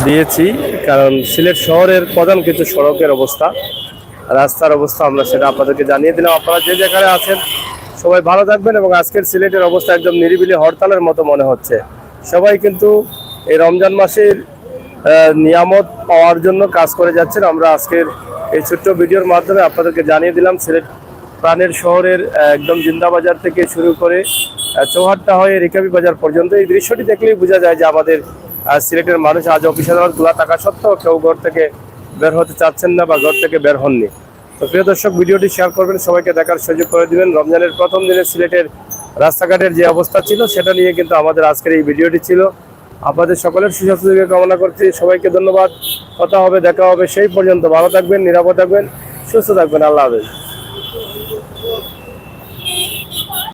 দিয়েছি, কারণ সিলেট শহরের প্রধান কিছু সড়কের অবস্থা, রাস্তার অবস্থা আমরা সেটা আপনাদেরকে জানিয়ে দিলাম। আপনারা যে যেখানে আছেন সবাই ভালো থাকবেন। এবং আজকের সিলেটের অবস্থা একদম নিরিবিলি হরতালের মতো মনে হচ্ছে। সবাই কিন্তু এই রমজান মাসের নিয়ামত পাওয়ার জন্য কাজ করে যাচ্ছেন। আমরা আজকের এই ছোট্ট ভিডিওর মাধ্যমে আপনাদেরকে জানিয়ে দিলাম সিলেট প্রাণের শহরের একদম জিন্দাবাজার থেকে শুরু করে চৌহাট্টা হয়ে রিকাবি বাজার পর্যন্ত এই দৃশ্যটি দেখলেই বোঝা যায় যে আমাদের সিলেটের মানুষ আজ অফিস আদালত খোলা থাকা সত্ত্বেও কেউ ঘর থেকে বের হতে চাচ্ছেন না বা ঘর থেকে বের হননি। তো প্রিয় দর্শক, ভিডিওটি শেয়ার করবেন, সবাইকে দেখার সুযোগ করে দিবেন। রমজানের প্রথম দিনে সিলেটের রাস্তাঘাটের যে অবস্থা ছিল সেটা নিয়ে কিন্তু আমাদের আজকের এই ভিডিওটি ছিল। আপনাদের সকলের সুস্বাস্থ্য কামনা করছি। সবাইকে ধন্যবাদ। কথা হবে, দেখা হবে, সেই পর্যন্ত ভালো থাকবেন, নিরাপদ থাকবেন, সুস্থ থাকবেন। আল্লাহ হাফেজ।